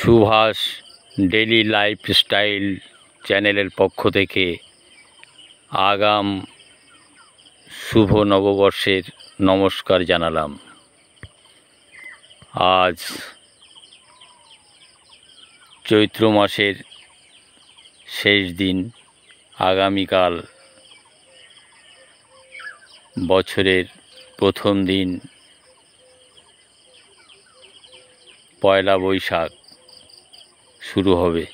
Subhash daily lifestyle চ্যানেলের পক্ষ থেকে আগাম শুভ নববর্ষের নমস্কার জানালাম। আজ চৈত্র মাসের শেষ দিন, আগামীকাল বছরের প্রথম দিন পয়লা বৈশাখ শুরু হবে।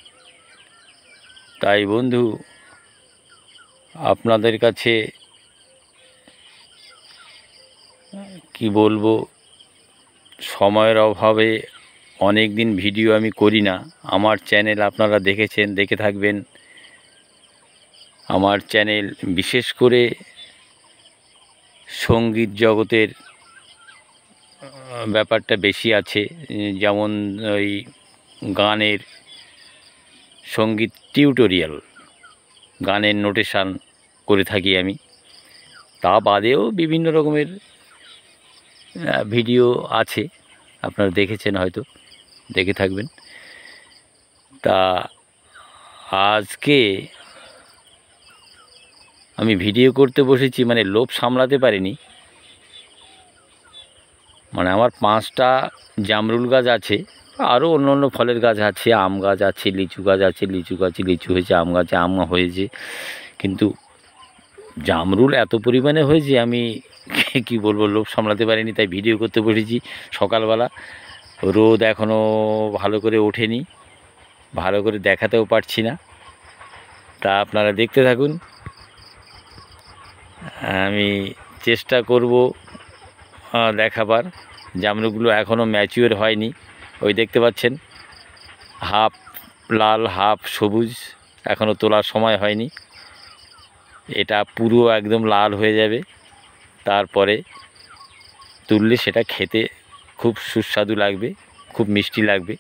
তাই বন্ধু, আপনাদের কাছে কি বলবো, সময়ের অভাবে অনেক দিন ভিডিও আমি করি না। আমার চ্যানেল আপনারা দেখেছেন, দেখে থাকবেন। আমার চ্যানেল বিশেষ করে সঙ্গীত জগতের ব্যাপারটা বেশি আছে, যেমন ওই গানের সঙ্গীত টিউটোরিয়াল, গানের নোটেশান করে থাকি আমি। তা বাদেও বিভিন্ন রকমের ভিডিও আছে, আপনারা দেখেছেন, হয়তো দেখে থাকবেন। তা আজকে আমি ভিডিও করতে বসেছি, মানে লোভ সামলাতে পারিনি। মানে আমার 5টা জামরুল গাছ আছে, আরও অন্য অন্য ফলের গাছ আছে, আম গাছ আছে, লিচু গাছ আছে, লিচু হয়েছে, আম গাছে আম হয়েছে, কিন্তু জামরুল এত পরিমাণে হয়েছে আমি কি বলবো, লোভ সামলাতে পারিনি। তাই ভিডিও করতে বসেছি সকালবেলা। রোদ এখনও ভালো করে ওঠেনি, ভালো করে দেখাতেও পারছি না। তা আপনারা দেখতে থাকুন, আমি চেষ্টা করব দেখাবার। জামরুলগুলো এখনও ম্যাচিওর হয়নি, ওই দেখতে পাচ্ছেন, হাফ লাল হাফ সবুজ, এখনও তোলার সময় হয়নি। এটা পুরো একদম লাল হয়ে যাবে, তারপরে তুললে সেটা খেতে খুব সুস্বাদু লাগবে, খুব মিষ্টি লাগবে।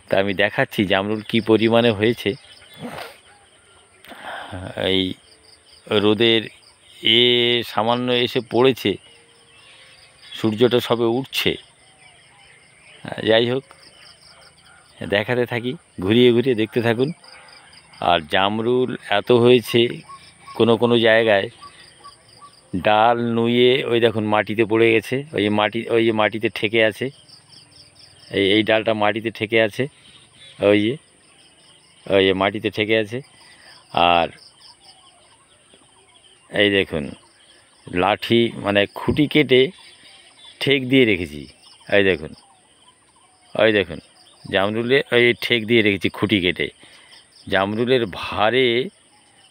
তা আমি দেখাচ্ছি জামরুল কি পরিমাণে হয়েছে। এই রোদের সামান্য এসে পড়েছে, সূর্যটা সবে উঠছে। যাই হোক, দেখাতে থাকি, ঘুরিয়ে ঘুরিয়ে দেখতে থাকুন। আর জামরুল এত হয়েছে, কোনো জায়গায় ডাল নুয়ে ওই দেখুন মাটিতে পড়ে গেছে, ওই যে মাটিতে ঠেকে আছে, এই ডালটা মাটিতে ঠেকে আছে, ওই যে মাটিতে ঠেকে আছে। আর এই দেখুন, লাঠি মানে খুঁটি কেটে ঠেক দিয়ে রেখেছি। ওই দেখুন জামরুলে ওই ঠেক দিয়ে রেখেছি খুঁটি কেটে। জামরুলের ভারে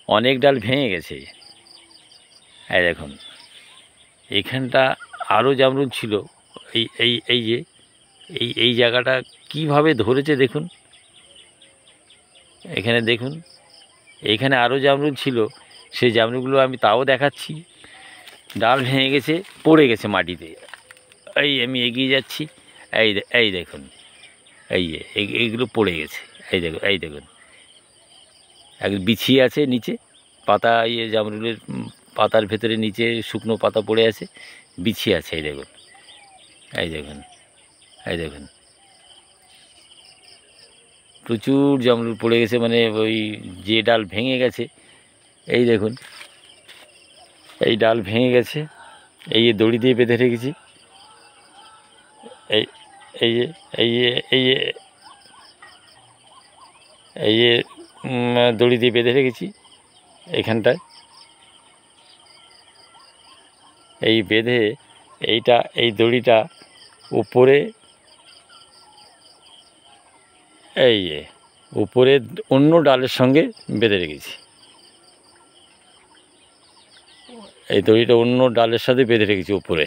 অনেক ডাল ভেঙে গেছে। এই দেখুন, এইখানটা আরও জামরুল ছিল, এই যে এই জায়গাটা কিভাবে ধরেছে দেখুন। এখানে দেখুন, এইখানে আরও জামরুল ছিল, সেই জামরুলগুলো আমি তাও দেখাচ্ছি। ডাল ভেঙে গেছে, পড়ে গেছে মাটিতে। আমি এগিয়ে যাচ্ছি, এই দেখুন, এইগুলো পড়ে গেছে। এই দেখুন এক বিছিয়ে আছে নিচে পাতা, জামরুলের পাতার ভেতরে নিচে শুকনো পাতা পড়ে আছে, বিছিয়ে আছে। এই দেখুন, এই দেখুন প্রচুর জামরুল পড়ে গেছে, মানে ওই যে ডাল ভেঙে গেছে, এই দেখুন এই ডাল ভেঙে গেছে। এই যে দড়ি দিয়ে বেঁধে রেখেছি, এই এই যে এই যে এই যে এই যে দড়ি দিয়ে বেঁধে রেখেছি এখানটায়। এই বেঁধে এই দড়িটা উপরে, উপরে অন্য ডালের সঙ্গে বেঁধে রেখেছি। এই দড়িটা অন্য ডালের সাথে বেঁধে রেখেছি উপরে।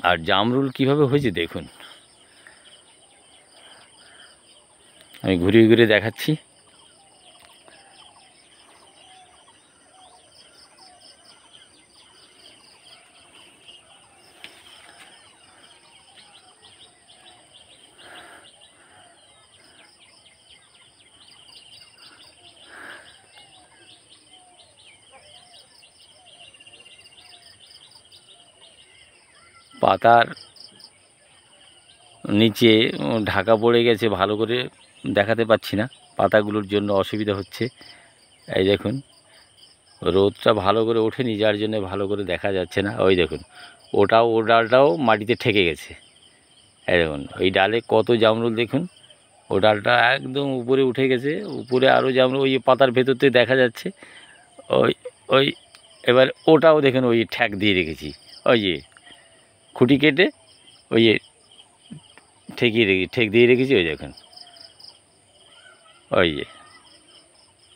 আর জামরুল কিভাবে হয়েছে দেখুন, আমি ঘুরিয়ে ঘুরিয়ে দেখাচ্ছি। পাতার নিচে ঢাকা পড়ে গেছে, ভালো করে দেখাতে পাচ্ছি না, পাতাগুলোর জন্য অসুবিধা হচ্ছে। এই দেখুন রোদটা ভালো করে ওঠেনি, যার জন্য ভালো করে দেখা যাচ্ছে না। ওই দেখুন ও ডালটাও মাটিতে ঠেকে গেছে। এই দেখুন ওই ডালে কত জামরুল দেখুন, ও ডালটা একদম উপরে উঠে গেছে, উপরে আরও জামরুল ওই পাতার ভেতর থেকে দেখা যাচ্ছে। ওই ওই এবার ওটাও দেখুন ওই ঠ্যাক দিয়ে রেখেছি, ওই যে খুঁটি কেটে ওই যে ঠেক দিয়ে রেখেছি। ওই দেখুন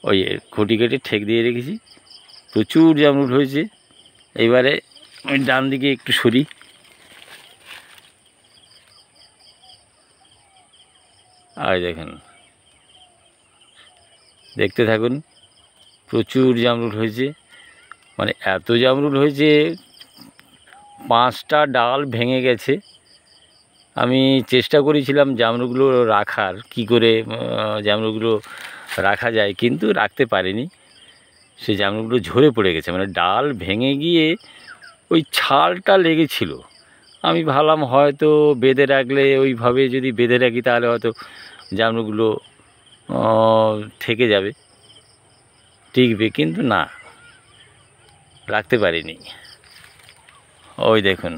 ওই খুঁটি কেটে ঠেক দিয়ে রেখেছি, প্রচুর জামরুল হয়েছে। এবারে ওই ডান দিকে একটু সরি, আর দেখুন দেখতে থাকুন, প্রচুর জামরুল হয়েছে, মানে এত জামরুল হয়েছে 5টা ডাল ভেঙে গেছে। আমি চেষ্টা করেছিলাম জামরুলগুলো রাখার, কি করে জামরুলগুলো রাখা যায়, কিন্তু রাখতে পারিনি। সেই জামরুলগুলো ঝরে পড়ে গেছে, মানে ডাল ভেঙে গিয়ে ওই ছালটা লেগেছিল। আমি ভাবলাম হয়তো বেঁধে রাখলে, ওইভাবে যদি বেঁধে রাখি তাহলে হয়তো জামরুলগুলো থেকে যাবে, টিকবে, কিন্তু না, রাখতে পারিনি। ওই দেখুন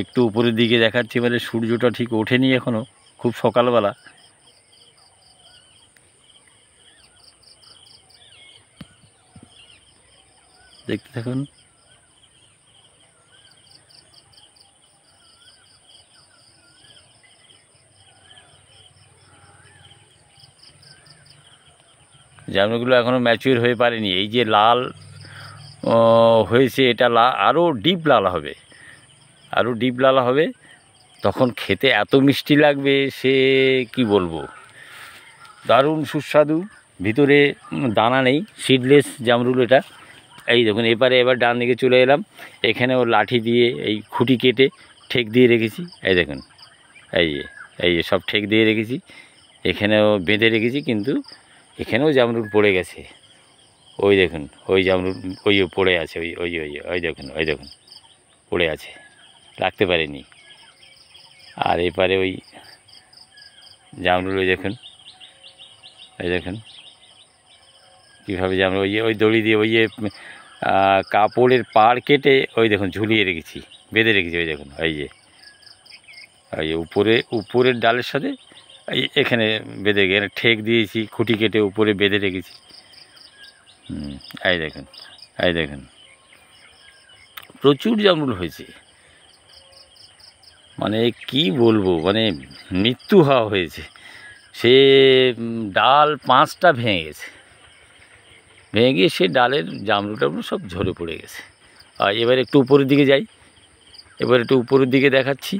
একটু উপরের দিকে দেখাচ্ছি, মানে সূর্যটা ঠিক ওঠেনি এখনও, খুব সকালবেলা। দেখতে থাকুন। জামরুলগুলো এখনও ম্যাচিওর হয়ে পারেনি। এই যে লাল হয়েছে, এটা আরও ডিপ লাল হবে, আরও ডিপ লাল হবে, তখন খেতে এত মিষ্টি লাগবে, সে কি বলবো, দারুণ সুস্বাদু। ভিতরে দানা নেই, সিডলেস জামরুল এটা। এই দেখুন এবার ডান দিকে চলে এলাম, এখানেও লাঠি দিয়ে এই খুঁটি কেটে ঠেক দিয়ে রেখেছি। এই দেখুন এই যে সব ঠেক দিয়ে রেখেছি, এখানেও বেঁধে রেখেছি, কিন্তু এখানেও জামরুল পড়ে গেছে। ওই দেখুন ওই জামরুল ওই পড়ে আছে, ওই দেখুন পড়ে আছে, রাখতে পারিনি। আর এপারে ওই জামরুল ওই দেখুন কীভাবে জামরুল ওই দড়ি দিয়ে ওই যে কাপড়ের পাড় কেটে ওই দেখুন ঝুলিয়ে রেখেছি, বেঁধে রেখেছি। ওই দেখুন ওই উপরের ডালের সাথে এখানে বেঁধে গিয়ে ঠেক দিয়েছি, খুঁটি কেটে উপরে বেঁধে রেখেছি। এই দেখুন প্রচুর জামরুল হয়েছে, মানে কি বলবো, মানে মৃত্যু হওয়া হয়েছে। সে ডাল 5টা ভেঙে গেছে, ভেঙে গিয়ে সে ডালের জামরুল সব ঝরে পড়ে গেছে। আর এবার একটু উপরের দিকে যাই, এবার একটু উপরের দিকে দেখাচ্ছি,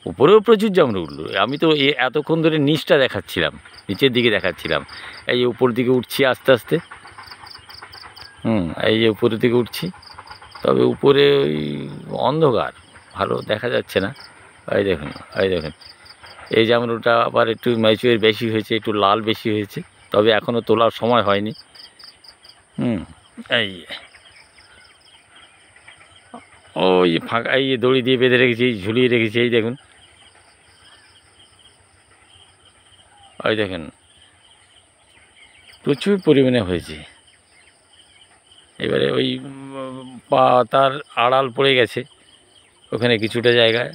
উপরেও প্রচুর জামরুল। আমি তো এতক্ষণ ধরে নিচটা দেখাচ্ছিলাম, নিচের দিকে দেখাচ্ছিলাম। এই যে উপর দিকে উঠছি আস্তে আস্তে, এই যে উপরের দিকে উঠছি, তবে উপরে ওই অন্ধকার, ভালো দেখা যাচ্ছে না। এই দেখুন এই জামরুলটা আবার একটু ম্যাচিওর বেশি হয়েছে, একটু লাল বেশি হয়েছে, তবে এখনও তোলার সময় হয়নি। এই ওই ফাঁকা, এই দড়ি দিয়ে বেঁধে রেখেছি, ঝুলিয়ে রেখেছি। এই দেখুন ওই দেখেন প্রচুর পরিমাণে হয়েছে। এবারে ওই পাতার আড়াল পড়ে গেছে ওখানে কিছুটা জায়গায়,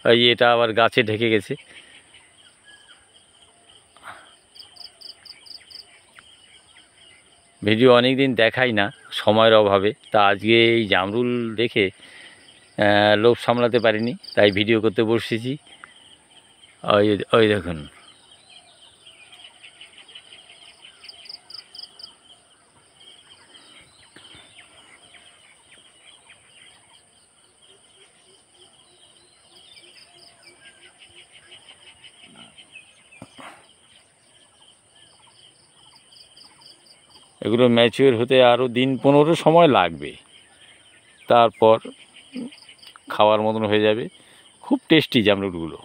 এই এটা আবার গাছে ঢেকে গেছে। ভিডিও অনেক দিন দেখাই না সময়ের অভাবে, তা আজকে এই জামরুল দেখে লোভ সামলাতে পারিনি, তাই ভিডিও করতে বসেছি। ওই দেখুন এগুলো ম্যাচিওর হতে আরও দিন 15 সময় লাগবে, তারপর খাওয়ার মতন হয়ে যাবে। খুব টেস্টি জামরুলগুলো,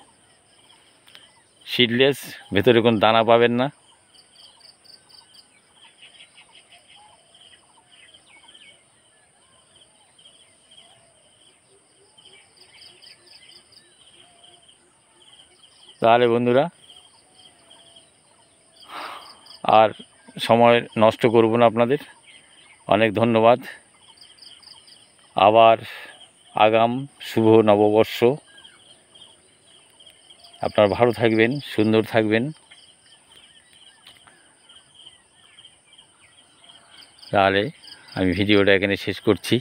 সিডলেস, ভেতরে কোনো দানা পাবেন না। তাহলে বন্ধুরা আর সময় নষ্ট করব না আপনাদের। অনেক ধন্যবাদ। আবার আগাম শুভ নববর্ষ। আপনারা ভালো থাকবেন, সুন্দর থাকবেন। তাহলে আমি ভিডিওটা এখানে শেষ করছি।